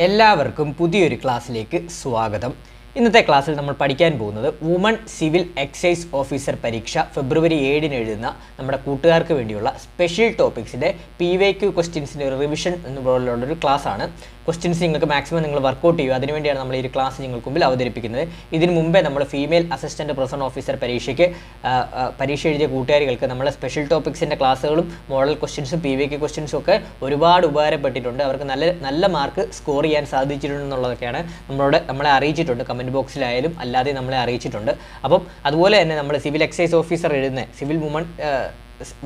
എല്ലാവർക്കും പുതിയൊരു ക്ലാസ്സിലേക്ക് സ്വാഗതം. ഇന്നത്തെ ക്ലാസ്സിൽ നമ്മൾ പഠിക്കാൻ പോകുന്നത് വുമൺ സിവിൽ എക്സൈസ് ഓഫീസർ പരീക്ഷ ഫെബ്രുവരി 7-ന് എഴുതുന്ന നമ്മുടെ കൂട്ടുകാർക്ക് വേണ്ടിയുള്ള സ്പെഷ്യൽ ടോപ്പിക്സിൻ്റെ PYQ ക്വസ്റ്റ്യൻസിൻ്റെ ഒരു റിവിഷൻ എന്നുപോലുള്ളൊരു ക്ലാസ്സാണ്. ക്വസ്റ്റ്യൻസ് നിങ്ങൾക്ക് മാക്സിമം നിങ്ങൾ വർക്കൗട്ട് ചെയ്യുക. അതിനുവേണ്ടിയാണ് നമ്മൾ ഈ ഒരു ക്ലാസ് നിങ്ങൾക്ക് മുമ്പിൽ അവതരിപ്പിക്കുന്നത്. ഇതിനു മുമ്പേ നമ്മൾ ഫീമെയിൽ അസിസ്റ്റൻറ്റ് പ്രൊഫസണൽ ഓഫീസർ പരീക്ഷ എഴുതിയ കൂട്ടുകാരികൾക്ക് നമ്മൾ സ്പെഷ്യൽ ടോപ്പിക്സിൻ്റെ ക്ലാസ്സുകളും മോഡൽ ക്വസ്റ്റ്യൻസും PYQ ക്വസ്റ്റ്യൻസും ഒക്കെ ഒരുപാട് ഉപകാരപ്പെട്ടിട്ടുണ്ട്. അവർക്ക് നല്ല മാർക്ക് സ്കോർ ചെയ്യാൻ സാധിച്ചിട്ടുണ്ടെന്നുള്ളതൊക്കെയാണ് നമ്മളെ അറിയിച്ചിട്ടുണ്ട്. കമൻറ്റ് ബോക്സിലായാലും അല്ലാതെ നമ്മളെ അറിയിച്ചിട്ടുണ്ട്. അപ്പം അതുപോലെ തന്നെ നമ്മൾ സിവിൽ എക്സൈസ് ഓഫീസർ എഴുതുന്ന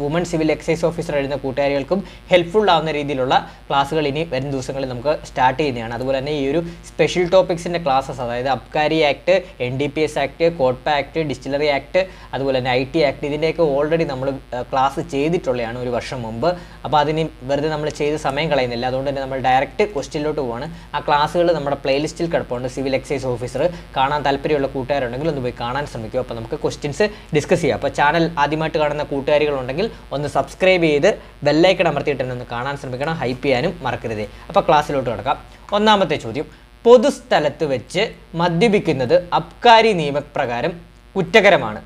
വുമൺ സിവിൽ എക്സൈസ് ഓഫീസർ എഴുതുന്ന കൂട്ടുകാരികൾക്കും ഹെൽപ്ഫുൾ ആവുന്ന രീതിയിലുള്ള ക്ലാസ്സുകൾ ഇനി വരും ദിവസങ്ങളിൽ നമുക്ക് സ്റ്റാർട്ട് ചെയ്യുന്നതാണ്. അതുപോലെ തന്നെ ഈ ഒരു സ്പെഷ്യൽ ടോപ്പിക്സിൻ്റെ ക്ലാസ്സസ്, അതായത് അബ്കാരി act, NDPS act, COTPA act, distillery act, അതുപോലെ തന്നെ IT ആക്ട്, ഇതിൻ്റെയൊക്കെ ഓൾറെഡി നമ്മൾ ക്ലാസ് ചെയ്തിട്ടുള്ളതാണ് ഒരു വർഷം മുമ്പ്. അപ്പോൾ അതിന് വെറുതെ നമ്മൾ ചെയ്ത് സമയം കളയുന്നില്ല. അതുകൊണ്ട് തന്നെ നമ്മൾ ഡയറക്റ്റ് ക്വസ്റ്റ്യനിലോട്ട് പോവാണ്. ആ ക്ലാസ്സുകൾ നമ്മുടെ പ്ലേലിസ്റ്റിൽ കിടപ്പുണ്ട്. സിവിൽ എക്സൈസ് ഓഫീസർ കാണാൻ താല്പര്യമുള്ള കൂട്ടുകാരുണ്ടെങ്കിൽ ഒന്ന് പോയി കാണാൻ ശ്രമിക്കുക. അപ്പോൾ നമുക്ക് ക്വസ്റ്റ്യൻസ് ഡിസ്കസ് ചെയ്യാം. അപ്പോൾ ചാനൽ ആദ്യമായിട്ട് കാണുന്ന കൂട്ടുകാരികളുണ്ടെങ്കിൽ ഒന്ന് സബ്സ്ക്രൈബ് ചെയ്ത് ബെല്ലൈക്കൺ അമർത്തിയിട്ട് തന്നെ ഒന്ന് കാണാൻ ശ്രമിക്കണം. ഹൈപ്പ് ചെയ്യാനും മറക്കരുത്. അപ്പോൾ ക്ലാസ്സിലോട്ട് കിടക്കാം. ഒന്നാമത്തെ ചോദ്യം: പൊതുസ്ഥലത്ത് വെച്ച് മദ്യപിക്കുന്നത് അബ്കാരി നിയമപ്രകാരം കുറ്റകരമാണ്.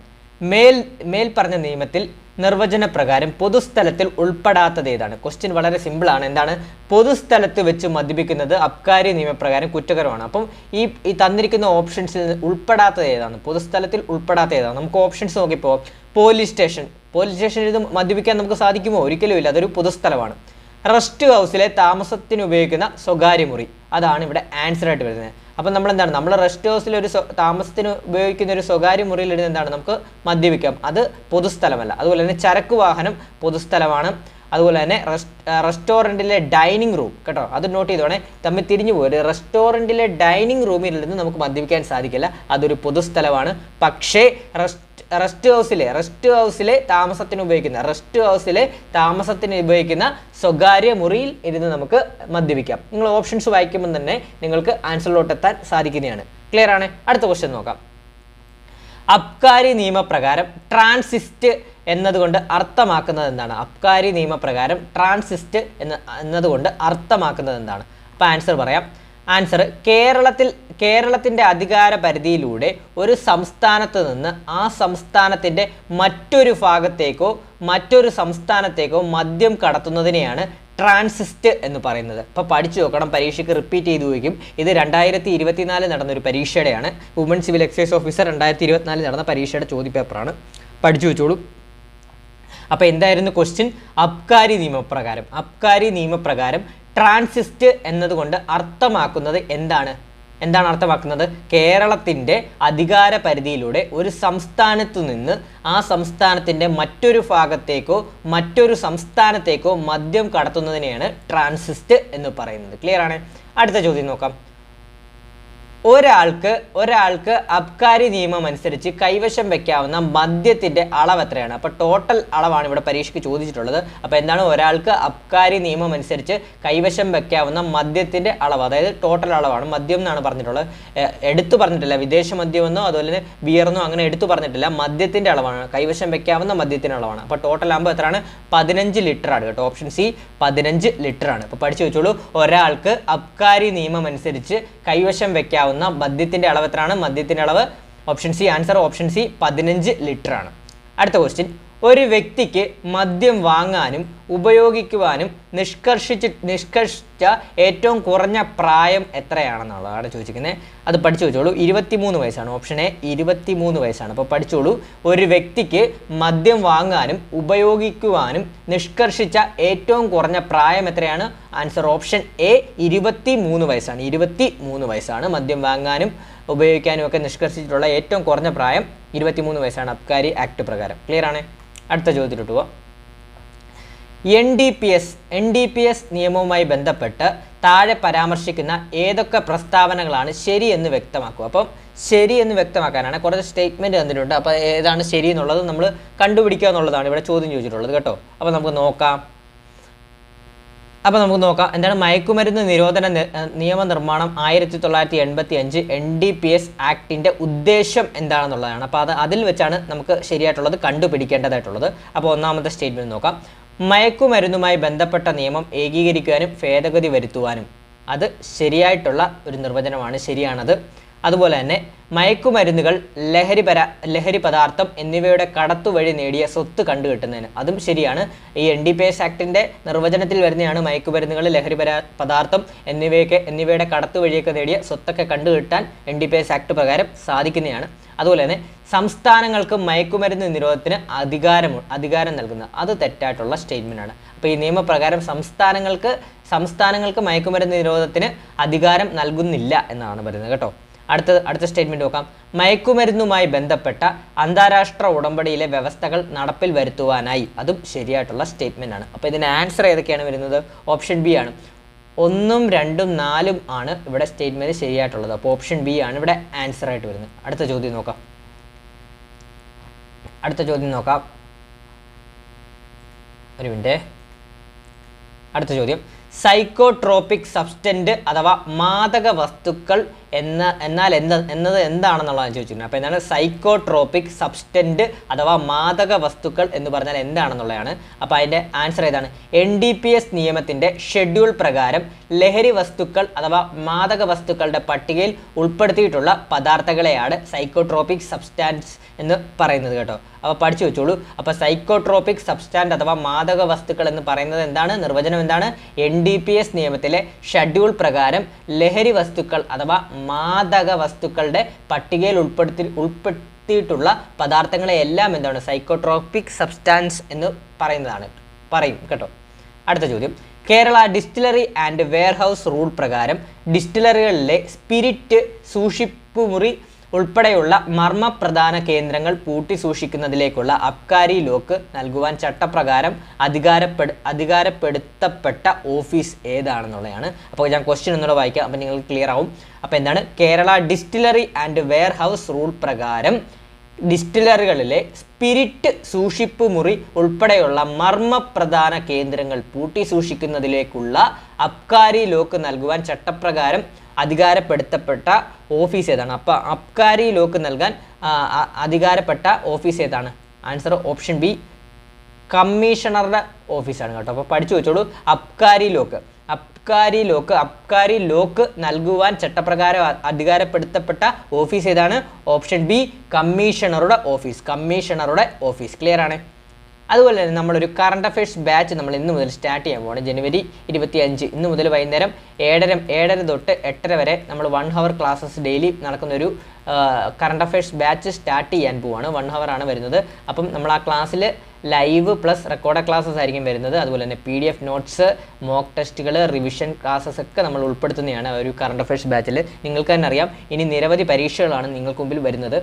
മേൽ പറഞ്ഞ നിയമത്തിൽ നിർവചനപ്രകാരം പൊതുസ്ഥലത്തിൽ ഉൾപ്പെടാത്തത് ഏതാണ്? ക്വസ്റ്റ്യൻ വളരെ സിമ്പിളാണ്. എന്താണ്? പൊതുസ്ഥലത്ത് വെച്ച് മദ്യപിക്കുന്നത് അബ്കാരി നിയമപ്രകാരം കുറ്റകരമാണ്. അപ്പം ഈ തന്നിരിക്കുന്ന ഓപ്ഷൻസിൽ ഉൾപ്പെടാത്തത് ഏതാണ്? പൊതുസ്ഥലത്തിൽ ഉൾപ്പെടാത്ത ഏതാണ്? നമുക്ക് ഓപ്ഷൻസ് നോക്കിപ്പോൾ പോലീസ് സ്റ്റേഷനിൽ ഇത് മദ്യപിക്കാൻ നമുക്ക് സാധിക്കുമോ? ഒരിക്കലും ഇല്ല. അതൊരു പൊതുസ്ഥലമാണ്. റെസ്റ്റ് ഹൗസിലെ താമസത്തിന് ഉപയോഗിക്കുന്ന സ്വകാര്യ മുറി, അതാണ് ഇവിടെ ആൻസർ ആയിട്ട് വരുന്നത്. അപ്പം നമ്മൾ റെസ്റ്റ് ഹൗസിൽ ഒരു താമസത്തിന് ഉപയോഗിക്കുന്ന ഒരു സ്വകാര്യ മുറിയിൽ ഇരുന്ന് എന്താണ് നമുക്ക് മദ്യപിക്കാം. അത് പൊതുസ്ഥലമല്ല. അതുപോലെ തന്നെ ചരക്ക് വാഹനം പൊതുസ്ഥലമാണ്. അതുപോലെ തന്നെ റെസ്റ്റോറൻറ്റിലെ ഡൈനിങ് റൂം, കേട്ടോ, അത് നോട്ട് ചെയ്തോണേ, തമ്മിൽ തിരിഞ്ഞു പോയി. റെസ്റ്റോറൻറ്റിലെ ഡൈനിങ് റൂമിൽ നിന്ന് നമുക്ക് മദ്യപിക്കാൻ സാധിക്കില്ല. അതൊരു പൊതുസ്ഥലമാണ്. പക്ഷേ റെസ്റ്റ് ഹൗസിലെ താമസത്തിന് ഉപയോഗിക്കുന്ന സ്വകാര്യ മുറിയിൽ ഇരുന്ന് നമുക്ക് മദ്യപിക്കാം. നിങ്ങൾ ഓപ്ഷൻസ് വായിക്കുമ്പോൾ തന്നെ നിങ്ങൾക്ക് ആൻസറിലോട്ട് എത്താൻ സാധിക്കുന്നതാണ്. ക്ലിയർ ആണ്? അടുത്ത ക്വസ്റ്റ്യൻ നോക്കാം. അബ്കാരി നിയമപ്രകാരം ട്രാൻസിസ്റ്റ് എന്നതുകൊണ്ട് അർത്ഥമാക്കുന്നത് എന്താണ്? അബ്കാരി നിയമപ്രകാരം ട്രാൻസിസ്റ്റ് എന്നതുകൊണ്ട് അർത്ഥമാക്കുന്നത് എന്താണ്? അപ്പോൾ ആൻസർ പറയാം. ആൻസർ: കേരളത്തിൻ്റെ അധികാര പരിധിയിലൂടെ ഒരു സംസ്ഥാനത്ത് നിന്ന് ആ സംസ്ഥാനത്തിൻ്റെ മറ്റൊരു ഭാഗത്തേക്കോ മറ്റൊരു സംസ്ഥാനത്തേക്കോ മദ്യം കടത്തുന്നതിനെയാണ് ട്രാൻസിസ്റ്റ് എന്ന് പറയുന്നത്. അപ്പോൾ പഠിച്ചു നോക്കണം, പരീക്ഷയ്ക്ക് റിപ്പീറ്റ് ചെയ്തു വയ്ക്കും. ഇത് 2024 നടന്നൊരു പരീക്ഷയുടെയാണ്. വുമൺ സിവിൽ എക്സൈസ് ഓഫീസർ 2024 നടന്ന പരീക്ഷയുടെ ചോദ്യപേപ്പറാണ്. പഠിച്ചു വെച്ചോളൂ. അപ്പോൾ എന്തായിരുന്നു ക്വസ്റ്റ്യൻ? അബ്കാരി നിയമപ്രകാരം ട്രാൻസിസ്റ്റ് എന്നതുകൊണ്ട് അർത്ഥമാക്കുന്നത് എന്താണ് അർത്ഥമാക്കുന്നത്? കേരളത്തിൻ്റെ അധികാര പരിധിയിലൂടെ ഒരു സംസ്ഥാനത്തു നിന്ന് ആ സംസ്ഥാനത്തിൻ്റെ മറ്റൊരു ഭാഗത്തേക്കോ മറ്റൊരു സംസ്ഥാനത്തേക്കോ മദ്യം കടത്തുന്നതിനെയാണ് ട്രാൻസിസ്റ്റ് എന്ന് പറയുന്നത്. ക്ലിയർ ആണ്? അടുത്ത ചോദ്യം നോക്കാം. ഒരാൾക്ക് അബ്കാരി നിയമം അനുസരിച്ച് കൈവശം വെക്കാവുന്ന മദ്യത്തിൻ്റെ അളവ് എത്രയാണ്? അപ്പോൾ ടോട്ടൽ അളവാണ് ഇവിടെ പരീക്ഷയ്ക്ക് ചോദിച്ചിട്ടുള്ളത്. അപ്പോൾ എന്താണ്? ഒരാൾക്ക് അബ്കാരി നിയമം അനുസരിച്ച് കൈവശം വെക്കാവുന്ന മദ്യത്തിൻ്റെ അളവ്, അതായത് ടോട്ടൽ അളവാണ്. മദ്യം എന്നാണ് പറഞ്ഞിട്ടുള്ളത്, എടുത്തു പറഞ്ഞിട്ടില്ല. വിദേശ മദ്യമെന്നോ അതുപോലെ തന്നെ ബിയറെന്നോ അങ്ങനെ എടുത്തു പറഞ്ഞിട്ടില്ല. മദ്യത്തിൻ്റെ അളവാണ്, കൈവശം വെക്കാവുന്ന മദ്യത്തിൻ്റെ അളവാണ്. അപ്പോൾ ടോട്ടൽ ആകുമ്പോൾ എത്രയാണ്? 15 ലിറ്റർ ആണ് കേട്ടോ. ഓപ്ഷൻ സി 15 ലിറ്റർ ആണ്. അപ്പോൾ പഠിച്ചു വെച്ചോളൂ. ഒരാൾക്ക് അബ്കാരി നിയമം അനുസരിച്ച് കൈവശം വെക്കാവുന്ന മദ്യത്തിൻ്റെ അളവ് എത്രയാണ്? മദ്യത്തിൻ്റെ അളവ് option C. Answer option C 15 litre ആണ്. അടുത്ത ക്വസ്റ്റ്യൻ: ഒരു വ്യക്തിക്ക് മദ്യം വാങ്ങാനും ഉപയോഗിക്കുവാനും നിഷ്കർഷിച്ച ഏറ്റവും കുറഞ്ഞ പ്രായം എത്രയാണെന്നുള്ളതാണ് ചോദിച്ചിരിക്കുന്നത്. അത് പഠിച്ചു വെച്ചോളൂ. 23 വയസ്സാണ്. ഓപ്ഷൻ എ 23 വയസ്സാണ്. അപ്പോൾ പഠിച്ചോളൂ. ഒരു വ്യക്തിക്ക് മദ്യം വാങ്ങാനും ഉപയോഗിക്കുവാനും നിഷ്കർഷിച്ച ഏറ്റവും കുറഞ്ഞ പ്രായം എത്രയാണ്? ആൻസർ ഓപ്ഷൻ എ 23 വയസ്സാണ്. 23 വയസ്സാണ് മദ്യം വാങ്ങാനും ഉപയോഗിക്കാനും ഒക്കെ നിഷ്കർഷിച്ചിട്ടുള്ള ഏറ്റവും കുറഞ്ഞ പ്രായം 23 വയസ്സാണ് അബ്കാരി ആക്ട് പ്രകാരം. ക്ലിയർ ആണ്? അടുത്ത ചോദ്യത്തിലോട്ട് പോവാം. NDPS നിയമവുമായി ബന്ധപ്പെട്ട് താഴെ പരാമർശിക്കുന്ന ഏതൊക്കെ പ്രസ്താവനകളാണ് ശരിയെന്ന് വ്യക്തമാക്കുക? അപ്പം ശരിയെന്ന് വ്യക്തമാക്കാനാണ് കുറച്ച് സ്റ്റേറ്റ്മെൻറ്റ് തന്നിട്ടുണ്ട്. അപ്പോൾ ഏതാണ് ശരി എന്നുള്ളത് നമ്മൾ കണ്ടുപിടിക്കുക എന്നുള്ളതാണ് ഇവിടെ ചോദ്യം ചോദിച്ചിട്ടുള്ളത് കേട്ടോ. അപ്പോൾ നമുക്ക് നോക്കാം. എന്താണ് മയക്കുമരുന്ന് നിരോധന നിയമനിർമ്മാണം 1985 NDPS ആക്ടിൻ്റെ ഉദ്ദേശം എന്താണെന്നുള്ളതാണ്. അപ്പോൾ അതിൽ വെച്ചാണ് നമുക്ക് ശരിയായിട്ടുള്ളത് കണ്ടുപിടിക്കേണ്ടതായിട്ടുള്ളത്. അപ്പോൾ ഒന്നാമത്തെ സ്റ്റേറ്റ്മെൻറ്റ് നോക്കാം. മയക്കുമരുന്നുമായി ബന്ധപ്പെട്ട നിയമം ഏകീകരിക്കുവാനും ഭേദഗതി വരുത്തുവാനും അത് ശരിയായിട്ടുള്ള ഒരു നിർവചനമാണ്, ശരിയാണത്. അതുപോലെ തന്നെ മയക്കുമരുന്നുകൾ, ലഹരി പദാർത്ഥം എന്നിവയുടെ കടത്തുവഴി നേടിയ സ്വത്ത് കണ്ടുകെട്ടുന്നതിന്, അതും ശരിയാണ്. ഈ NDPS ആക്ടിൻ്റെ നിർവചനത്തിൽ വരുന്നതാണ് മയക്കുമരുന്നുകൾ, ലഹരി പദാർത്ഥം എന്നിവയുടെ കടത്തുവഴിയൊക്കെ നേടിയ സ്വത്തൊക്കെ കണ്ടുകെട്ടാൻ NDPS ആക്ട് പ്രകാരം സാധിക്കുന്നതാണ്. അതുപോലെ തന്നെ സംസ്ഥാനങ്ങൾക്ക് മയക്കുമരുന്ന് നിരോധനത്തിന് അധികാരം നൽകുന്നത്, അത് തെറ്റായിട്ടുള്ള സ്റ്റേറ്റ്മെൻ്റാണ്. അപ്പോൾ ഈ നിയമപ്രകാരം സംസ്ഥാനങ്ങൾക്ക് മയക്കുമരുന്ന് നിരോധനത്തിന് അധികാരം നൽകുന്നില്ല എന്നാണ് പറയുന്നത് കേട്ടോ. അടുത്ത സ്റ്റേറ്റ്മെൻറ്റ് നോക്കാം. മയക്കുമരുന്നുമായി ബന്ധപ്പെട്ട അന്താരാഷ്ട്ര ഉടമ്പടിയിലെ വ്യവസ്ഥകൾ നടപ്പിൽ വരുത്തുവാനായി, അതും ശരിയായിട്ടുള്ള സ്റ്റേറ്റ്മെൻ്റ് ആണ്. അപ്പോൾ ഇതിൻ്റെ ആൻസർ ഏതൊക്കെയാണ് വരുന്നത്? ഓപ്ഷൻ ബി ആണ്. 1, 2, 4 ആണ് ഇവിടെ സ്റ്റേറ്റ്മെൻറ്റ് ശരിയായിട്ടുള്ളത്. അപ്പോൾ ഓപ്ഷൻ ബി ആണ് ഇവിടെ ആൻസർ ആയിട്ട് വരുന്നത്. അടുത്ത ചോദ്യം നോക്കാം. ഒരു മിനിറ്റ്. അടുത്ത ചോദ്യം, സൈക്കോട്രോപിക് സബ്സ്റ്റൻറ്റ് അഥവാ മാദക വസ്തുക്കൾ എന്നാൽ എന്താണെന്നുള്ളതാണ് ചോദിച്ചിരുന്നത്. അപ്പോൾ എന്താണ് സൈക്കോട്രോപിക് സബ്സ്റ്റൻറ്റ് അഥവാ മാദക വസ്തുക്കൾ എന്ന് പറഞ്ഞാൽ എന്താണെന്നുള്ളതാണ്. അപ്പോൾ അതിൻ്റെ ആൻസർ ഏതാണ്? NDPS നിയമത്തിൻ്റെ ഷെഡ്യൂൾ പ്രകാരം ലഹരി വസ്തുക്കൾ അഥവാ മാദക വസ്തുക്കളുടെ പട്ടികയിൽ ഉൾപ്പെടുത്തിയിട്ടുള്ള പദാർത്ഥങ്ങളെയാണ് സൈക്കോട്രോപിക് സബ്സ്റ്റാൻസ് എന്ന് പറയുന്നത് കേട്ടോ. അപ്പോൾ പഠിച്ചു വെച്ചോളൂ. അപ്പോൾ സൈക്കോട്രോപിക് സബ്സ്റ്റാൻസ് അഥവാ മാദക വസ്തുക്കൾ എന്ന് പറയുന്നത് എന്താണ്? നിർവചനം എന്താണ്? NDPS നിയമത്തിലെ ഷെഡ്യൂൾ പ്രകാരം ലഹരി വസ്തുക്കൾ അഥവാ മാദക വസ്തുക്കളുടെ പട്ടികയിൽ ഉൾപ്പെടുത്തിയിട്ടുള്ള പദാർത്ഥങ്ങളെ എല്ലാം എന്താണ് സൈക്കോട്രോപിക് സബ്സ്റ്റാൻസ് എന്ന് പറയും കേട്ടോ. അടുത്ത ചോദ്യം, Kerala distillery and warehouse rule പ്രകാരം ഡിസ്റ്റിലറികളിലെ സ്പിരിറ്റ് സൂക്ഷിപ്പുമുറി ഉൾപ്പെടെയുള്ള മർമ്മപ്രധാന കേന്ദ്രങ്ങൾ പൂട്ടി സൂക്ഷിക്കുന്നതിലേക്കുള്ള അബ്കാരി ലോക്ക് നൽകുവാൻ ചട്ടപ്രകാരം അധികാരപ്പെടുത്തപ്പെട്ട ഓഫീസ് ഏതാണെന്നുള്ളതാണ്. അപ്പോൾ ഞാൻ ക്വസ്റ്റ്യൻ ഒന്നുകൂടെ വായിക്കാം, അപ്പോൾ നിങ്ങൾക്ക് ക്ലിയർ ആവും. അപ്പോൾ എന്താണ്? Kerala distillery and warehouse rule പ്രകാരം ഡിസ്റ്റിലറികളിലെ സ്പിരിറ്റ് സൂക്ഷിപ്പ് മുറി ഉൾപ്പെടെയുള്ള മർമ്മപ്രധാന കേന്ദ്രങ്ങൾ പൂട്ടി സൂക്ഷിക്കുന്നതിലേക്കുള്ള അബ്കാരി ലോക്ക് നൽകുവാൻ ചട്ടപ്രകാരം അധികാരപ്പെടുത്തപ്പെട്ട ഓഫീസ് ഏതാണ്? അപ്പോൾ അബ്കാരി ലോക്ക് നൽകാൻ അധികാരപ്പെട്ട ഓഫീസ് ഏതാണ്? ആൻസർ ഓപ്ഷൻ ബി, കമ്മീഷണറുടെ ഓഫീസാണ് കേട്ടോ. അപ്പോൾ പഠിച്ചു വെച്ചോളൂ. അബ്കാരി ലോക്ക് നൽകുവാൻ ചട്ടപ്രകാരം അധികാരപ്പെടുത്തപ്പെട്ട ഓഫീസ് ഏതാണ്? ഓപ്ഷൻ ബി, കമ്മീഷണറുടെ ഓഫീസ്. ക്ലിയർ ആണ്? അതുപോലെ തന്നെ നമ്മളൊരു കറണ്ട് അഫയേഴ്സ് ബാച്ച് നമ്മൾ ഇന്ന് മുതൽ സ്റ്റാർട്ട് ചെയ്യാൻ പോവാണ്. ജനുവരി 25 ഇന്ന് മുതൽ വൈകുന്നേരം 7:30 തൊട്ട് 8:30 വരെ നമ്മൾ 1 hour ക്ലാസ്സസ് ഡെയിലി നടക്കുന്നൊരു കറണ്ട് അഫയേഴ്സ് ബാച്ച് സ്റ്റാർട്ട് ചെയ്യാൻ പോവാണ്. 1 hour ആണ് വരുന്നത്. അപ്പം നമ്മൾ ആ ക്ലാസ്സിൽ ലൈവ് പ്ലസ് റെക്കോർഡ് ക്ലാസ്സസ് ആയിരിക്കും വരുന്നത്. അതുപോലെ തന്നെ PDF നോട്ട്സ്, മോക്ക് ടെസ്റ്റുകൾ, റിവിഷൻ ക്ലാസ്സസ് ഒക്കെ നമ്മൾ ഉൾപ്പെടുത്തുന്നതാണ് ഒരു കറണ്ട് അഫയേഴ്സ് ബാച്ചിൽ. നിങ്ങൾക്ക് തന്നെ അറിയാം, ഇനി നിരവധി പരീക്ഷകളാണ് നിങ്ങൾക്ക് മുമ്പിൽ വരുന്നത്.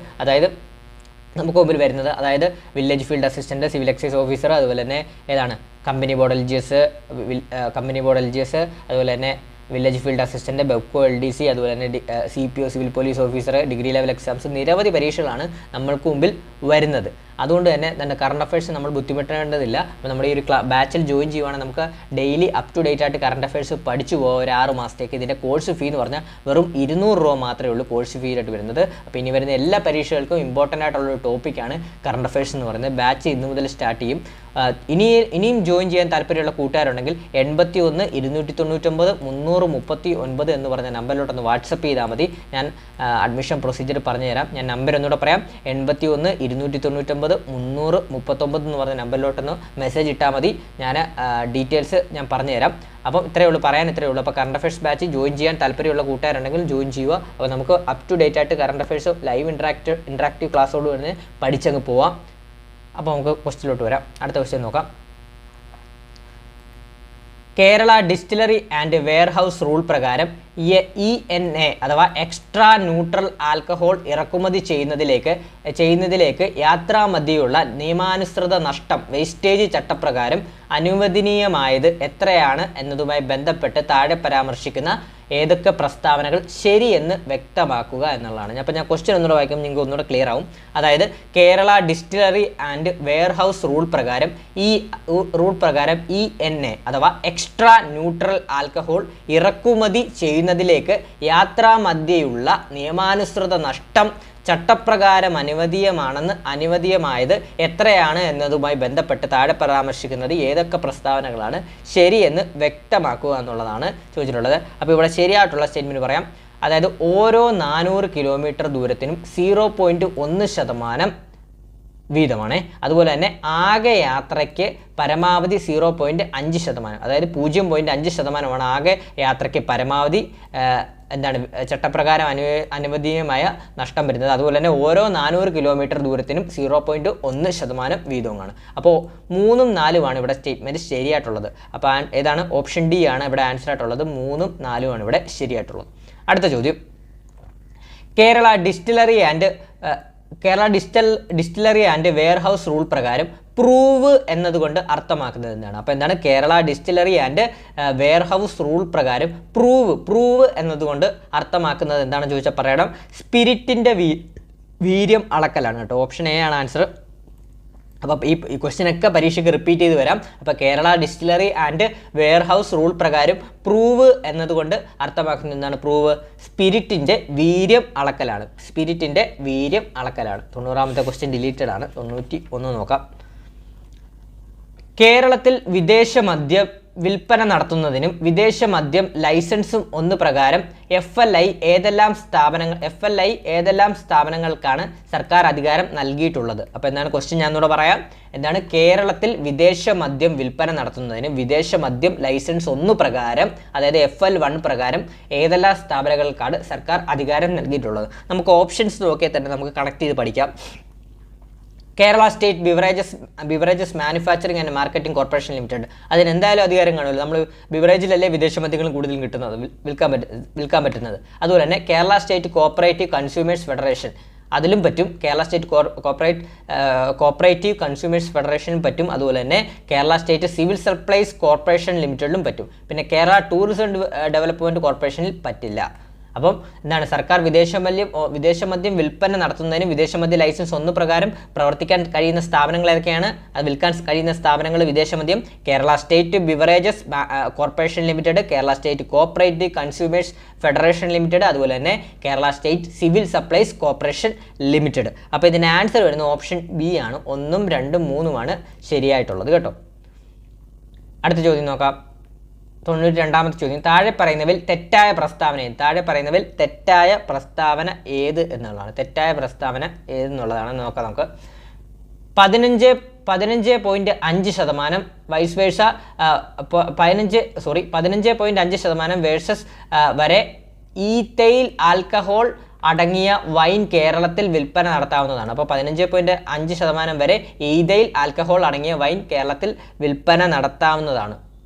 നമുക്ക് മുമ്പിൽ വരുന്നത് അതായത് village field assistant, civil excise officer, അതുപോലെ തന്നെ ഏതാണ് കമ്പനി ബോർഡ് LGS, അതുപോലെ തന്നെ village field assistant, Bevco LDC, അതുപോലെ തന്നെ CPO civil police officer, degree level exams, നിരവധി പരീക്ഷകളാണ് നമ്മൾക്ക് മുമ്പിൽ വരുന്നത്. അതുകൊണ്ട് തന്നെ കറണ്ട് അഫയേഴ്സ് നമ്മൾ ബുദ്ധിമുട്ടേണ്ടതില്ല. അപ്പോൾ നമ്മുടെ ഈ ഒരു ബാച്ചിൽ ജോയിൻ ചെയ്യുവാണെങ്കിൽ നമുക്ക് ഡെയിലി അപ് ടു ഡേറ്റ് ആയിട്ട് കറണ്ട് അഫയേഴ്സ് പഠിച്ചു പോകാം ഒരു 6 മാസത്തേക്ക്. ഇതിൻ്റെ കോഴ്സ് ഫീ എന്ന് പറഞ്ഞാൽ വെറും 200 രൂപ മാത്രമേ ഉള്ളൂ കോഴ്സ് ഫീ ആയിട്ട് വരുന്നത്. അപ്പോൾ ഇനി വരുന്ന എല്ലാ പരീക്ഷകൾക്കും ഇമ്പോർട്ടൻ്റ് ആയിട്ടുള്ളൊരു ടോപ്പിക്കാണ് കറണ്ട് അഫയേഴ്സ് എന്ന് പറയുന്നത്. ബാച്ച് ഇന്ന് മുതൽ സ്റ്റാർട്ട് ചെയ്യും. ഇനിയും ജോയിൻ ചെയ്യാൻ താല്പര്യമുള്ള കൂട്ടുകാരുണ്ടെങ്കിൽ 81 299 339 എന്ന് പറഞ്ഞ നമ്പറിലോട്ടൊന്ന് വാട്സപ്പ് ചെയ്താൽ മതി. ഞാൻ അഡ്മിഷൻ പ്രൊസീജിയർ പറഞ്ഞുതരാം. ഞാൻ നമ്പർ ഒന്നുകൂടെ പറയാം. 81 299 339 എന്ന് പറഞ്ഞ നമ്പറിലോട്ടൊന്ന് മെസ്സേജ് ഇട്ടാൽ മതി. ഞാൻ ഡീറ്റെയിൽസ് ഞാൻ പറഞ്ഞുതരാം. അപ്പം ഇത്രയേ ഉള്ളൂ, ഇത്രയേ ഉള്ളൂ. അപ്പോൾ കറണ്ട് അഫയേഴ്സ് ബാച്ച് ജോയിൻ ചെയ്യാൻ താല്പര്യമുള്ള കൂട്ടുകാരുണ്ടെങ്കിൽ ജോയിൻ ചെയ്യുക. അപ്പോൾ നമുക്ക് അപ് ടു ഡേറ്റ് ആയിട്ട് കറണ്ട് അഫയേഴ്സ് ലൈവ് ഇൻട്രാക്റ്റീവ് ക്ലാസ്സോട് തന്നെ പഠിച്ചങ്ങ് പോവാം. അപ്പോൾ നമുക്ക് ക്വസ്റ്റ്യനിലോട്ട് വരാം. അടുത്ത ക്വസ്റ്റ്യൻ നോക്കാം. Kerala distillery and warehouse rule പ്രകാരം ENA അഥവാ എക്സ്ട്രാ ന്യൂട്രൽ ആൽക്കഹോൾ ഇറക്കുമതി ചെയ്യുന്നതിലേക്ക് യാത്രാമധ്യയുള്ള നിയമാനുസൃത നഷ്ടം വേസ്റ്റേജ് ചട്ടപ്രകാരം അനുവദനീയമായത് എത്രയാണ് എന്നതുമായി ബന്ധപ്പെട്ട് താഴെ പരാമർശിക്കുന്ന ഏതൊക്കെ പ്രസ്താവനകൾ ശരിയെന്ന് വ്യക്തമാക്കുക എന്നുള്ളതാണ്. അപ്പോൾ ഞാൻ ക്വസ്റ്റ്യൻ ഒന്നുകൂടെ വായിക്കും, നിങ്ങൾക്ക് ഒന്നുകൂടെ ക്ലിയർ ആവും. അതായത് Kerala distillery and warehouse rule പ്രകാരം ENA അഥവാ എക്സ്ട്രാ ന്യൂട്രൽ ആൽക്കഹോൾ ഇറക്കുമതി ചെയ്യുന്നതിലേക്ക് യാത്രാമധ്യയുള്ള നിയമാനുസൃത നഷ്ടം ചട്ടപ്രകാരം അനുവദീയമായത് എത്രയാണ് എന്നതുമായി ബന്ധപ്പെട്ട് താഴെ പരാമർശിക്കുന്നത് ഏതൊക്കെ പ്രസ്താവനകളാണ് ശരിയെന്ന് വ്യക്തമാക്കുക എന്നുള്ളതാണ് ചോദിച്ചിട്ടുള്ളത്. അപ്പോൾ ഇവിടെ ശരിയായിട്ടുള്ള സ്റ്റേറ്റ്മെൻറ്റ് പറയാം. അതായത് ഓരോ 400 കിലോമീറ്റർ ദൂരത്തിനും 0.1% വീതമാണ്. അതുപോലെ തന്നെ ആകെ യാത്രയ്ക്ക് പരമാവധി 0.5%, അതായത് 0.5% ആകെ യാത്രയ്ക്ക് പരമാവധി ചട്ടപ്രകാരം അനുവദീയമായ നഷ്ടം വരുന്നത്. അതുപോലെ തന്നെ ഓരോ 400 കിലോമീറ്റർ ദൂരത്തിനും 0.1% വീതവുമാണ്. അപ്പോൾ 3ഉം 4ഉമാണ് ഇവിടെ സ്റ്റേറ്റ്മെൻറ്റ് ശരിയായിട്ടുള്ളത്. അപ്പോൾ ഏതാണ്? ഓപ്ഷൻ ഡി ആണ് ഇവിടെ ആൻസർ ആയിട്ടുള്ളത്. 3ഉം 4ഉമാണ് ഇവിടെ ശരിയായിട്ടുള്ളത്. അടുത്ത ചോദ്യം, Kerala distillery and warehouse rule പ്രകാരം പ്രൂവ് എന്നതുകൊണ്ട് അർത്ഥമാക്കുന്നത് എന്താണ്? അപ്പോൾ എന്താണ്? Kerala distillery and warehouse rule പ്രകാരം പ്രൂവ് എന്നതുകൊണ്ട് അർത്ഥമാക്കുന്നത് എന്താണെന്ന് ചോദിച്ചാൽ പറയണം, സ്പിരിറ്റിൻ്റെ വീര്യം അളക്കലാണ് കേട്ടോ. ഓപ്ഷൻ എ ആണ് ആൻസർ. അപ്പോൾ ഈ ക്വസ്റ്റ്യനൊക്കെ പരീക്ഷയ്ക്ക് റിപ്പീറ്റ് ചെയ്ത് വരാം. അപ്പോൾ Kerala distillery and warehouse rule പ്രകാരം പ്രൂവ് എന്നതുകൊണ്ട് അർത്ഥമാക്കുന്നത് എന്താണ്? പ്രൂവ് സ്പിരിറ്റിൻ്റെ വീര്യം അളക്കലാണ്. 90ാമത്തെ ക്വസ്റ്റ്യൻ ഡിലീറ്റഡ് ആണ്. 91 നോക്കാം. കേരളത്തിൽ വിദേശ മദ്യ വിൽപ്പന നടത്തുന്നതിനും വിദേശ മദ്യം ലൈസൻസും 1 പ്രകാരം FLI ഏതെല്ലാം സ്ഥാപനങ്ങൾക്കാണ് സർക്കാർ അധികാരം നൽകിയിട്ടുള്ളത്? അപ്പോൾ എന്താണ് ക്വസ്റ്റ്യൻ? ഞാൻ ഒന്നുകൂടെ പറയാം. എന്താണ്? കേരളത്തിൽ വിദേശ മദ്യം വിൽപ്പന നടത്തുന്നതിന് വിദേശ മദ്യം ലൈസൻസ് 1 പ്രകാരം, അതായത് FL1 പ്രകാരം ഏതെല്ലാം സ്ഥാപനങ്ങൾക്കാണ് സർക്കാർ അധികാരം നൽകിയിട്ടുള്ളത്? നമുക്ക് ഓപ്ഷൻസ് നോക്കിയാൽ തന്നെ നമുക്ക് കണക്ട് ചെയ്ത് പഠിക്കാം. Kerala state beverages manufacturing and marketing corporation limited, അതിന് എന്തായാലും അധികാരം കാണുമല്ലോ. നമ്മൾ ബിവറേജിലല്ലേ വിദേശ മദ്യങ്ങളും കൂടുതലും കിട്ടുന്നത്, വിൽക്കാൻ പറ്റുന്നത്. അതുപോലെ തന്നെ Kerala state cooperative consumers federation, അതിലും പറ്റും. കേരള സ്റ്റേറ്റ് കോഓപ്പറേറ്റീവ് കൺസ്യൂമേഴ്സ് ഫെഡറേഷനും പറ്റും. അതുപോലെ തന്നെ Kerala state civil supplies corporation ലിമിറ്റഡിലും പറ്റും. പിന്നെ കേരള ടൂറിസം ഡെവലപ്മെൻറ്റ് കോർപ്പറേഷനിൽ പറ്റില്ല. അപ്പം എന്താണ്? സർക്കാർ വിദേശമദ്യം വിൽപ്പന നടത്തുന്നതിന് വിദേശമദ്യ ലൈസൻസ് 1 പ്രകാരം പ്രവർത്തിക്കാൻ കഴിയുന്ന സ്ഥാപനങ്ങൾ ഏതൊക്കെയാണ്? അത് വിൽക്കാൻ കഴിയുന്ന സ്ഥാപനങ്ങൾ വിദേശമദ്യം Kerala state beverages corporation limited, Kerala state cooperative consumers federation limited, അതുപോലെ തന്നെ Kerala state civil supplies corporation limited. അപ്പോൾ ഇതിന് ആൻസർ വരുന്നത് ഓപ്ഷൻ ബി ആണ്. 1ഉം 2ഉം 3ഉമാണ് ശരിയായിട്ടുള്ളത് കേട്ടോ. അടുത്ത ചോദ്യം നോക്കാം. 92ാമത്തെ ചോദ്യം, താഴെ പറയുന്നവയിൽ തെറ്റായ പ്രസ്താവന ഏത് എന്നുള്ളതാണ്. തെറ്റായ പ്രസ്താവന ഏതെന്നുള്ളതാണ് നോക്കാം. നമുക്ക് 15.5% വൈസ് വേഴ്സ 15.5% വേഴ്സസ് വരെ ഈത്തയിൽ ആൽക്കഹോൾ അടങ്ങിയ വൈൻ കേരളത്തിൽ വിൽപ്പന നടത്താവുന്നതാണ്. അപ്പോൾ 15.5% വരെ ഈതയിൽ ആൽക്കഹോൾ അടങ്ങിയ വൈൻ കേരളത്തിൽ വിൽപ്പന നടത്താവുന്നതാണ്.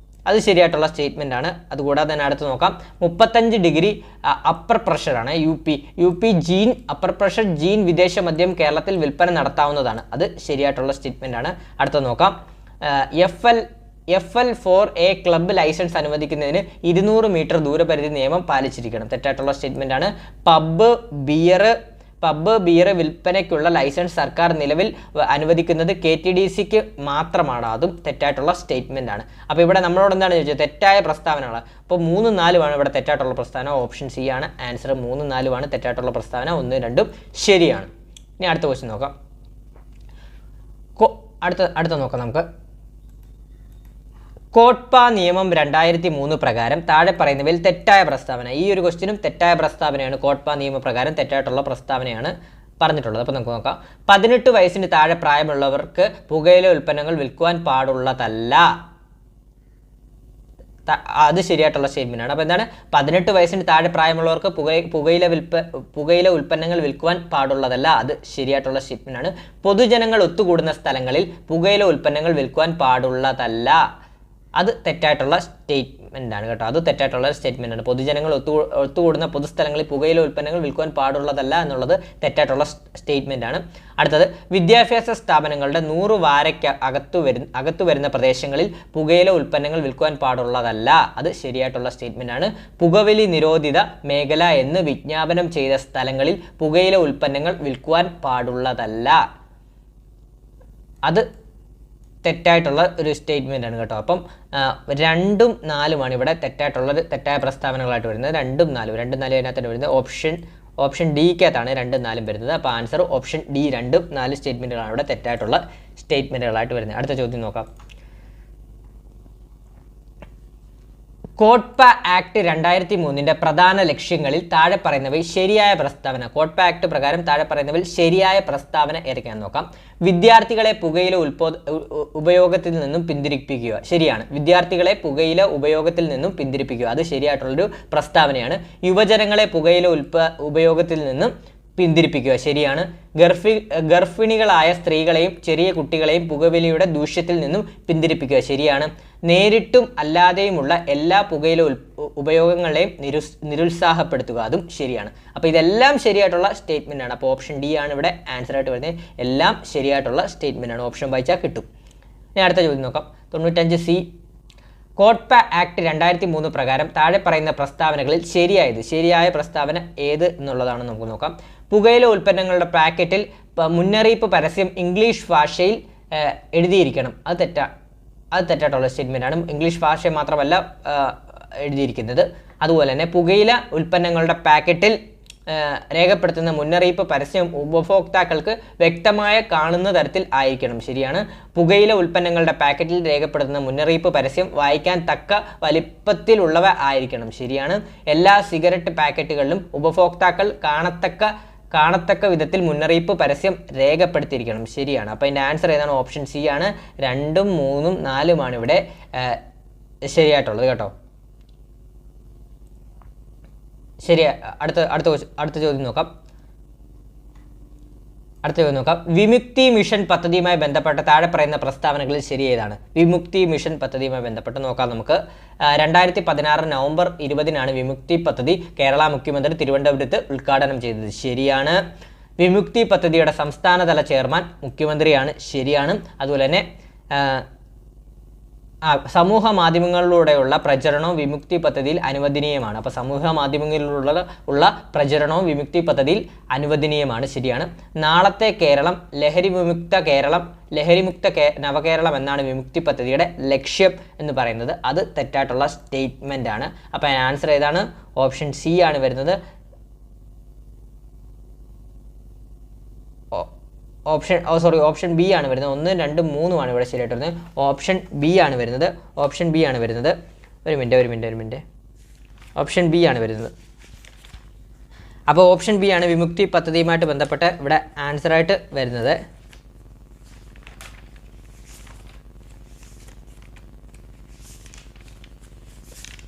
അത് ശരിയായിട്ടുള്ള സ്റ്റേറ്റ്മെൻ്റ് ആണ്. അതുകൂടാതെ തന്നെ അടുത്ത് നോക്കാം. 35 ഡിഗ്രി അപ്പർ പ്രഷറാണ് U P gin upper pressure gin വിദേശ മദ്യം കേരളത്തിൽ വിൽപ്പന നടത്താവുന്നതാണ്. അത് ശരിയായിട്ടുള്ള സ്റ്റേറ്റ്മെൻ്റ് ആണ്. അടുത്ത് നോക്കാം. FL4A ക്ലബ്ബ് ലൈസൻസ് അനുവദിക്കുന്നതിന് 200 മീറ്റർ ദൂരപരിധി നിയമം പാലിച്ചിരിക്കണം. തെറ്റായിട്ടുള്ള സ്റ്റേറ്റ്മെൻ്റ് ആണ്. പബ്ബ് ബിയർ വിൽപ്പനയ്ക്കുള്ള ലൈസൻസ് സർക്കാർ നിലവിൽ അനുവദിക്കുന്നത് KTDCക്ക് മാത്രമാണ്. അതും തെറ്റായിട്ടുള്ള സ്റ്റേറ്റ്മെൻ്റ് ആണ്. അപ്പോൾ ഇവിടെ നമ്മളോട് എന്താണ് ചോദിച്ചത്? തെറ്റായ പ്രസ്താവനകൾ. അപ്പോൾ 3ഉം 4ഉമാണ് ഇവിടെ തെറ്റായിട്ടുള്ള പ്രസ്താവന. ഓപ്ഷൻ സി ആണ് ആൻസർ. 3ഉം 4ഉമാണ് തെറ്റായിട്ടുള്ള പ്രസ്താവന. 1ഉം 2ഉം ശരിയാണ്. ഇനി അടുത്ത ക്വസ്റ്റ്യൻ നോക്കാം. അടുത്ത നോക്കാം നമുക്ക്. കോട്ട്പ നിയമം 2003 പ്രകാരം താഴെ പറയുന്നവയിൽ തെറ്റായ പ്രസ്താവന. ഈ ഒരു ക്വസ്റ്റ്യനും തെറ്റായ പ്രസ്താവനയാണ്. കോട്ട്പ നിയമപ്രകാരം തെറ്റായിട്ടുള്ള പ്രസ്താവനയാണ് പറഞ്ഞിട്ടുള്ളത്. അപ്പോൾ നമുക്ക് നോക്കാം. 18 വയസ്സിന് താഴെ പ്രായമുള്ളവർക്ക് പുകയില ഉൽപ്പന്നങ്ങൾ വിൽക്കുവാൻ പാടുള്ളതല്ല. അത് ശരിയായിട്ടുള്ള സ്റ്റേറ്റ്മെൻ്റ് ആണ്. അപ്പോൾ എന്താണ്? 18 വയസ്സിന് താഴെ പ്രായമുള്ളവർക്ക് പുകയില ഉൽപ്പന്നങ്ങൾ വിൽക്കുവാൻ പാടുള്ളതല്ല. അത് ശരിയായിട്ടുള്ള സ്റ്റേറ്റ്മെൻ്റ് ആണ്. പൊതുജനങ്ങൾ ഒത്തുകൂടുന്ന സ്ഥലങ്ങളിൽ പുകയില ഉൽപ്പന്നങ്ങൾ വിൽക്കുവാൻ പാടുള്ളതല്ല. അത് തെറ്റായിട്ടുള്ള സ്റ്റേറ്റ്മെൻ്റ് ആണ് കേട്ടോ. അത് തെറ്റായിട്ടുള്ള സ്റ്റേറ്റ്മെൻ്റ് ആണ്. പൊതുജനങ്ങൾ ഒത്തുകൂടുന്ന പൊതുസ്ഥലങ്ങളിൽ പുകയില ഉൽപ്പന്നങ്ങൾ വിൽക്കുവാൻ പാടുള്ളതല്ല എന്നുള്ളത് തെറ്റായിട്ടുള്ള സ്റ്റേറ്റ്മെൻ്റ് ആണ്. അടുത്തത്, വിദ്യാഭ്യാസ സ്ഥാപനങ്ങളുടെ 100 വാരയ്ക്ക് അകത്തു വരുന്ന പ്രദേശങ്ങളിൽ പുകയില ഉൽപ്പന്നങ്ങൾ വിൽക്കുവാൻ പാടുള്ളതല്ല. അത് ശരിയായിട്ടുള്ള സ്റ്റേറ്റ്മെൻ്റ് ആണ്. പുകവലി നിരോധിത മേഖല എന്ന് വിജ്ഞാപനം ചെയ്ത സ്ഥലങ്ങളിൽ പുകയില ഉൽപ്പന്നങ്ങൾ വിൽക്കുവാൻ പാടുള്ളതല്ല. അത് തെറ്റായിട്ടുള്ള ഒരു സ്റ്റേറ്റ്മെൻ്റ് ആണ് കേട്ടോ. അപ്പം 2ഉം 4ഉമാണ് ഇവിടെ തെറ്റായ പ്രസ്താവനകളായിട്ട് വരുന്നത്. 2ഉം 4 അതിനകത്ത് വരുന്നത് ഓപ്ഷൻ ഡിക്കകത്താണ് 2 4 വരുന്നത്. അപ്പോൾ ആൻസർ ഓപ്ഷൻ ഡി 2 4 സ്റ്റേറ്റ്മെൻറ്റുകളാണ് ഇവിടെ തെറ്റായിട്ടുള്ള സ്റ്റേറ്റ്മെൻറ്റുകളായിട്ട് വരുന്നത്. അടുത്ത ചോദ്യം നോക്കാം. കോട്ട്പ ആക്ട് 2003 പ്രധാന ലക്ഷ്യങ്ങളിൽ താഴെ പറയുന്നവയിൽ ശരിയായ പ്രസ്താവന. കോട്ട്പ ആക്ട് പ്രകാരം താഴെ പറയുന്നവയിൽ ശരിയായ പ്രസ്താവന ഏതൊക്കെയാണെന്ന് നോക്കാം. വിദ്യാർത്ഥികളെ പുകയില ഉപയോഗത്തിൽ നിന്നും പിന്തിരിപ്പിക്കുക. ശരിയാണ്. വിദ്യാർത്ഥികളെ പുകയില ഉപയോഗത്തിൽ നിന്നും പിന്തിരിപ്പിക്കുക, അത് ശരിയായിട്ടുള്ളൊരു പ്രസ്താവനയാണ്. യുവജനങ്ങളെ പുകയില ഉപയോഗത്തിൽ നിന്നും പിന്തിരിപ്പിക്കുക. ശരിയാണ്. ഗർഭിണികളായ സ്ത്രീകളെയും ചെറിയ കുട്ടികളെയും പുകവലിയുടെ ദൂഷ്യത്തിൽ നിന്നും പിന്തിരിപ്പിക്കുക. ശരിയാണ്. നേരിട്ടും അല്ലാതെയുമുള്ള എല്ലാ പുകയില ഉപയോഗങ്ങളെയും നിരുത്സാഹപ്പെടുത്തുക, അതും ശരിയാണ്. അപ്പോൾ ഇതെല്ലാം ശരിയായിട്ടുള്ള സ്റ്റേറ്റ്മെൻ്റ് ആണ്. അപ്പോൾ ഓപ്ഷൻ ഡി ആണ് ഇവിടെ ആൻസർ ആയിട്ട് വരുന്നത്. എല്ലാം ശരിയായിട്ടുള്ള സ്റ്റേറ്റ്മെൻ്റ് ആണ്. ഓപ്ഷൻ വായിച്ചാൽ കിട്ടും. ഇനി അടുത്ത ചോദ്യം നോക്കാം. 95C. കോട്ട്പ ആക്ട് 2003 പ്രകാരം താഴെ പറയുന്ന പ്രസ്താവനകളിൽ ശരിയായ പ്രസ്താവന ഏത് എന്നുള്ളതാണ് നമുക്ക് നോക്കാം. പുകയില ഉൽപ്പന്നങ്ങളുടെ പാക്കറ്റിൽ മുന്നറിയിപ്പ് പരസ്യം ഇംഗ്ലീഷ് ഭാഷയിൽ എഴുതിയിരിക്കണം. അത് തെറ്റായിട്ടുള്ള സ്റ്റേറ്റ്മെൻ്റ് ആണ്. ഇംഗ്ലീഷ് ഭാഷ മാത്രമല്ല എഴുതിയിരിക്കുന്നത്. അതുപോലെ തന്നെ പുകയില ഉൽപ്പന്നങ്ങളുടെ പാക്കറ്റിൽ രേഖപ്പെടുത്തുന്ന മുന്നറിയിപ്പ് പരസ്യം ഉപഭോക്താക്കൾക്ക് വ്യക്തമായ കാണുന്ന തരത്തിൽ ആയിരിക്കണം. ശരിയാണ്. പുകയില ഉൽപ്പന്നങ്ങളുടെ പാക്കറ്റിൽ രേഖപ്പെടുത്തുന്ന മുന്നറിയിപ്പ് പരസ്യം വായിക്കാൻ തക്ക വലിപ്പത്തിലുള്ളവ ആയിരിക്കണം. ശരിയാണ്. എല്ലാ സിഗരറ്റ് പാക്കറ്റുകളിലും ഉപഭോക്താക്കൾ കാണത്തക്ക വിധത്തിൽ മുന്നറിയിപ്പ് പരസ്യം രേഖപ്പെടുത്തിയിരിക്കണം. ശരിയാണ്. അപ്പോൾ ഇതിൻ്റെ ആൻസർ ഏതാണ്? ഓപ്ഷൻ സി ആണ്. 2 3 4 ഇവിടെ ശരിയായിട്ടുള്ളത് കേട്ടോ. ശരി. അടുത്ത ചോദ്യം നോക്കാം. വിമുക്തി മിഷൻ പദ്ധതിയുമായി ബന്ധപ്പെട്ട താഴെ പറയുന്ന പ്രസ്താവനകളിൽ ശരി ഏതാണ്? വിമുക്തി മിഷൻ പദ്ധതിയുമായി ബന്ധപ്പെട്ട് നോക്കാം നമുക്ക്. 2016 നവംബർ 20 വിമുക്തി പദ്ധതി കേരള മുഖ്യമന്ത്രി തിരുവനന്തപുരത്ത് ഉദ്ഘാടനം ചെയ്തത്. ശരിയാണ്. വിമുക്തി പദ്ധതിയുടെ സംസ്ഥാനതല ചെയർമാൻ മുഖ്യമന്ത്രിയാണ്. ശരിയാണ്. അതുപോലെ തന്നെ സമൂഹ മാധ്യമങ്ങളിലൂടെയുള്ള പ്രചരണവും വിമുക്തി പദ്ധതിയിൽ അനുവദനീയമാണ്. അപ്പോൾ സമൂഹ മാധ്യമങ്ങളിലുള്ള പ്രചരണവും വിമുക്തി പദ്ധതിയിൽ അനുവദനീയമാണ്. ശരിയാണ്. നാളത്തെ കേരളം ലഹരിമുക്ത നവകേരളം എന്നാണ് വിമുക്തി പദ്ധതിയുടെ ലക്ഷ്യം എന്ന് പറയുന്നത്. അത് തെറ്റായിട്ടുള്ള സ്റ്റേറ്റ്മെൻ്റ് ആണ്. അപ്പോൾ ആൻസർ ഏതാണ്? ഓപ്ഷൻ സി ആണ് വരുന്നത്. ഓപ്ഷൻ ബി ആണ് വരുന്നത്. 1 2 3 ഇവിടെ ശരിയായിട്ട് വരുന്നത്. ഓപ്ഷൻ ബി ആണ് വരുന്നത്. ഒരു മിനിറ്റ്. ഓപ്ഷൻ ബി ആണ് വരുന്നത്. അപ്പോൾ ഓപ്ഷൻ ബി ആണ് വിമുക്തി പദ്ധതിയുമായിട്ട് ബന്ധപ്പെട്ട് ഇവിടെ ആൻസറായിട്ട് വരുന്നത്.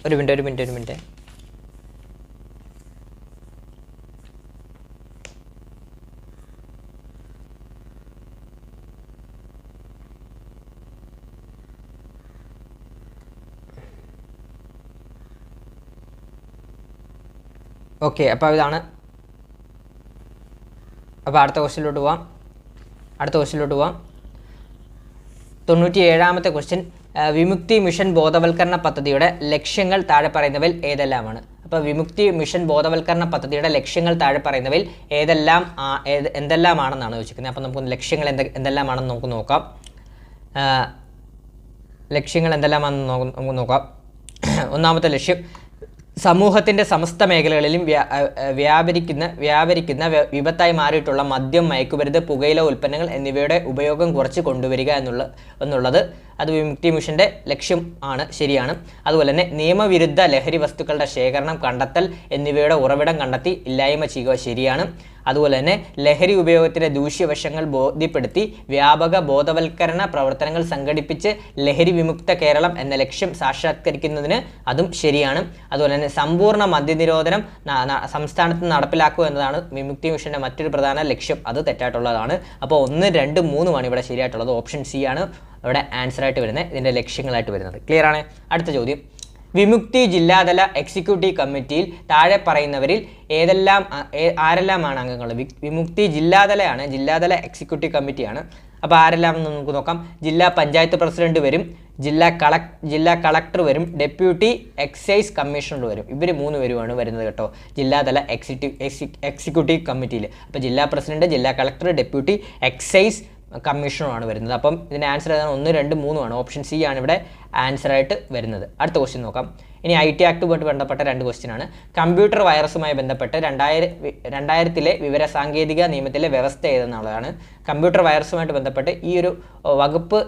ഒരു മിനിറ്റ്. ഓക്കെ. അപ്പോൾ ഇതാണ്. അപ്പോൾ അടുത്ത ക്വസ്റ്റ്യനിലോട്ട് പോവാം. 97ാമത്തെ ക്വസ്റ്റ്യൻ. വിമുക്തി മിഷൻ ബോധവൽക്കരണ പദ്ധതിയുടെ ലക്ഷ്യങ്ങൾ താഴെ പറയുന്നവയിൽ ഏതെല്ലാമാണ്? അപ്പോൾ വിമുക്തി മിഷൻ ബോധവൽക്കരണ പദ്ധതിയുടെ ലക്ഷ്യങ്ങൾ താഴെ പറയുന്നവയിൽ എന്തെല്ലാമാണെന്നാണ് ചോദിച്ചിരിക്കുന്നത്. അപ്പോൾ നമുക്ക് ലക്ഷ്യങ്ങൾ എന്തെല്ലാമാണെന്ന് നമുക്ക് നോക്കാം. നമുക്ക് നോക്കാം. ഒന്നാമത്തെ ലക്ഷ്യം സമൂഹത്തിൻ്റെ സമസ്ത മേഖലകളിലും വ്യാപരിക്കുന്ന വിപത്തായി മാറിയിട്ടുള്ള മദ്യം, മയക്കുമരുന്ന്, പുകയില ഉൽപ്പന്നങ്ങൾ എന്നിവയുടെ ഉപയോഗം കുറച്ച് കൊണ്ടുവരിക എന്നുള്ളത് അത് വിമുക്തി മിഷൻ്റെ ലക്ഷ്യം ആണ്. ശരിയാണ്. അതുപോലെ തന്നെ നിയമവിരുദ്ധ ലഹരി വസ്തുക്കളുടെ ശേഖരണം, കണ്ടെത്തൽ എന്നിവയുടെ ഉറവിടം കണ്ടെത്തി ഇല്ലായ്മ ചെയ്യുക. ശരിയാണ്. അതുപോലെ തന്നെ ലഹരി ഉപയോഗത്തിൻ്റെ ദൂഷ്യവശങ്ങൾ ബോധ്യപ്പെടുത്തി വ്യാപക ബോധവൽക്കരണ പ്രവർത്തനങ്ങൾ സംഘടിപ്പിച്ച് ലഹരി വിമുക്ത കേരളം എന്ന ലക്ഷ്യം സാക്ഷാത്കരിക്കുന്നതിന് അതും ശരിയാണ്. അതുപോലെ തന്നെ സമ്പൂർണ്ണ മദ്യനിരോധനം സംസ്ഥാനത്ത് നടപ്പിലാക്കുക എന്നതാണ് വിമുക്തി മിഷൻ്റെ മറ്റൊരു പ്രധാന ലക്ഷ്യം. അത് തെറ്റായിട്ടുള്ളതാണ്. അപ്പോൾ 1 2 3 ഇവിടെ ശരിയായിട്ടുള്ളത്. ഓപ്ഷൻ സി ആണ് ഇവിടെ ആൻസറായിട്ട് വരുന്നത്, ഇതിൻ്റെ ലക്ഷ്യങ്ങളായിട്ട് വരുന്നത്. ക്ലിയർ ആണ്. അടുത്ത ചോദ്യം. വിമുക്തി ജില്ലാതല എക്സിക്യൂട്ടീവ് കമ്മിറ്റിയിൽ താഴെ പറയുന്നവരിൽ ആരെല്ലാമാണ് അംഗങ്ങൾ? വിമുക്തി ജില്ലാതല എക്സിക്യൂട്ടീവ് കമ്മിറ്റിയാണ്. അപ്പോൾ ആരെല്ലാമെന്ന് നമുക്ക് നോക്കാം. ജില്ലാ പഞ്ചായത്ത് പ്രസിഡന്റ് വരും, ജില്ലാ കളക്ടർ വരും, ഡെപ്യൂട്ടി എക്സൈസ് കമ്മീഷണർ വരും. ഇവർ 3 പേരുമാണ് വരുന്നത് കേട്ടോ ജില്ലാതല എക്സിക്യൂട്ടീവ് കമ്മിറ്റിയിൽ. അപ്പോൾ ജില്ലാ പ്രസിഡന്റ്, ജില്ലാ കളക്ടർ, ഡെപ്യൂട്ടി എക്സൈസ് കമ്മീഷണറാണ് വരുന്നത്. അപ്പം ഇതിൻ്റെ ആൻസർ ഏതാണ്? 1 2 3 ഓപ്ഷൻ സി ആണ് ഇവിടെ ആൻസറായിട്ട് വരുന്നത്. അടുത്ത ക്വസ്റ്റ്യൻ നോക്കാം. ഇനി IT ആക്ടുമായിട്ട് ബന്ധപ്പെട്ട 2 ക്വസ്റ്റ്യൻ ആണ്. കമ്പ്യൂട്ടർ വൈറസുമായി ബന്ധപ്പെട്ട് 2000-ലെ വിവരസാങ്കേതിക നിയമത്തിലെ വ്യവസ്ഥ ഏതെന്നുള്ളതാണ്. കമ്പ്യൂട്ടർ വൈറസുമായിട്ട് ബന്ധപ്പെട്ട് ഈ ഒരു വകുപ്പ്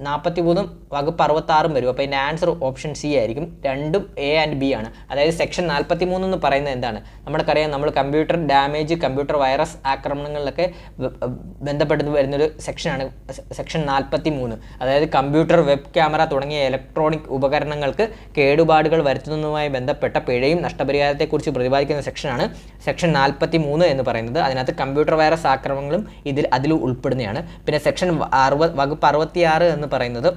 43 വകുപ്പ് 66 വരും. അപ്പോൾ ഇതിൻ്റെ ആൻസർ ഓപ്ഷൻ സി ആയിരിക്കും. രണ്ടും A and B ആണ്. അതായത് സെക്ഷൻ 43 എന്ന് പറയുന്നത് എന്താണ്? നമ്മൾക്കറിയാം, നമ്മൾ കമ്പ്യൂട്ടർ ഡാമേജ്, കമ്പ്യൂട്ടർ വൈറസ് ആക്രമണങ്ങളിലൊക്കെ ബന്ധപ്പെട്ട് വരുന്നൊരു സെക്ഷനാണ് സെക്ഷൻ 43. അതായത് കമ്പ്യൂട്ടർ, വെബ് ക്യാമറ തുടങ്ങിയ ഇലക്ട്രോണിക് ഉപകരണങ്ങൾക്ക് കേടുപാടുകൾ വരുത്തുന്നതുമായി ബന്ധപ്പെട്ട പിഴയും നഷ്ടപരിഹാരത്തെക്കുറിച്ച് പ്രതിപാദിക്കുന്ന സെക്ഷനാണ് സെക്ഷൻ 43 എന്ന് പറയുന്നത്. അതിനകത്ത് കമ്പ്യൂട്ടർ വൈറസ് ആക്രമണങ്ങളും അതിൽ ഉൾപ്പെടുന്നതാണ്. പിന്നെ സെക്ഷൻ വകുപ്പ് 66 എന്ന് പറയുന്നത്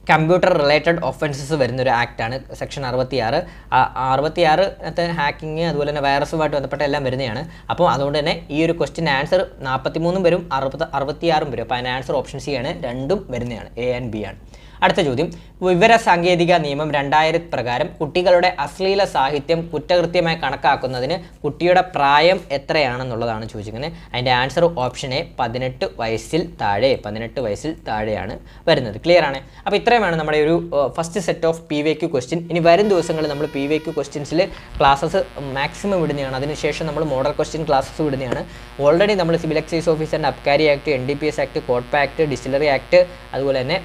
കമ്പ്യൂട്ടർ റിലേറ്റഡ് ഒഫൻസസ് വരുന്നൊരു ആക്റ്റാണ് സെക്ഷൻ 66. 66 ഹാക്കിങ് അതുപോലെ തന്നെ വൈറസുമായിട്ട് ബന്ധപ്പെട്ട എല്ലാം വരുന്നതാണ്. അപ്പോൾ അതുകൊണ്ട് തന്നെ ഈ ഒരു ക്വസ്റ്റ്യൻ ആൻസർ 43 വരും, 66 വരും. അപ്പോൾ അതിൻ്റെ ആൻസർ ഓപ്ഷൻ സി ആണ്. രണ്ടും വരുന്നതാണ്, A and B ആണ്. അടുത്ത ചോദ്യം, വിവരസാങ്കേതിക നിയമം 2000 പ്രകാരം കുട്ടികളുടെ അശ്ലീല സാഹിത്യം കുറ്റകൃത്യമായി കണക്കാക്കുന്നതിന് കുട്ടിയുടെ പ്രായം എത്രയാണെന്നുള്ളതാണ് ചോദിച്ചിരിക്കുന്നത്. അതിൻ്റെ ആൻസർ ഓപ്ഷൻ എ 18 വയസ്സിൽ താഴെ. 18 വയസ്സിൽ താഴെയാണ് വരുന്നത്. ക്ലിയർ ആണ്? അപ്പോൾ ഇത്രയുമാണ് നമ്മുടെ ഒരു first set of PYQ question. ഇനി വരും ദിവസങ്ങളിൽ നമ്മൾ PYQ ക്വസ്റ്റ്യൻസിൽ ക്ലാസ്സസ് മാക്സിമം വിടുന്നതാണ്. അതിനുശേഷം നമ്മൾ മോഡൽ ക്വസ്റ്റ്യൻ ക്ലാസ്സസ് വിടുന്നതാണ്. ഓൾറെഡി നമ്മൾ സിവിൽ എക്സൈസ് ഓഫീസറിൻ്റെ Abkari act, NDPS act, COTPA act, distillery act, അതുപോലെ തന്നെ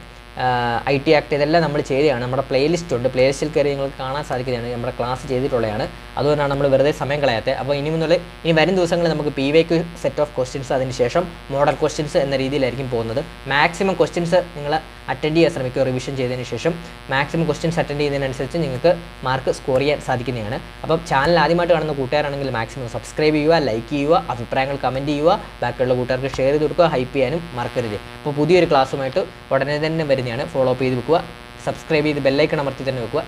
IT ആക്ട്, ഇതെല്ലാം നമ്മൾ ചെയ്തതാണ്. നമ്മുടെ പ്ലേലിസ്റ്റ് ഉണ്ട്. പ്ലേലിസ്റ്റിൽ കയറി നിങ്ങൾക്ക് കാണാൻ സാധിക്കുന്നതാണ്. നമ്മുടെ ക്ലാസ് ചെയ്തിട്ടുള്ളതാണ്. അതുകൊണ്ടാണ് നമ്മൾ വെറുതെ സമയം കളയാത്തത്. അപ്പോൾ ഇനി വരും ദിവസങ്ങളിൽ നമുക്ക് PYQ സെറ്റ് ഓഫ് ക്വസ്റ്റ്യൻസ്, അതിന് ശേഷം മോഡൽ ക്വസ്റ്റ്യൻസ് എന്ന രീതിയിലായിരിക്കും പോകുന്നത്. മാക്സിമം ക്വസ്റ്റ്യൻസ് നിങ്ങൾ അറ്റൻഡ് ചെയ്യാൻ ശ്രമിക്കുക. റിവിഷൻ ചെയ്തതിന് ശേഷം മാക്സിമം ക്വസ്റ്റ്യൻസ് അറ്റൻഡ് ചെയ്യുന്നതിനനുസരിച്ച് നിങ്ങൾക്ക് മാർക്ക് സ്കോർ ചെയ്യാൻ സാധിക്കുന്നതാണ്. അപ്പം ചാനൽ ആദ്യമായിട്ട് കാണുന്ന കൂട്ടുകാരാണെങ്കിൽ മാക്സിമം സബ്സ്ക്രൈബ് ചെയ്യുക, ലൈക്ക് ചെയ്യുക, അഭിപ്രായങ്ങൾ കമൻറ്റ് ചെയ്യുക, ബാക്കിയുള്ള കൂട്ടുകാർക്ക് ഷെയർ ചെയ്ത് കൊടുക്കുക, ഹൈപ്പ് ചെയ്യാനും മറക്കരുത്. അപ്പോൾ പുതിയൊരു ക്ലാസ്സുമായിട്ട് ഉടനെ തന്നെ വരുന്നതാണ്. ഫോളോ അപ്പ് ചെയ്ത് വെക്കുക, സബ്സ്ക്രൈബ് ചെയ്ത് ബെല്ലൈക്കൺ അമർത്തി തന്നെ വെക്കുക.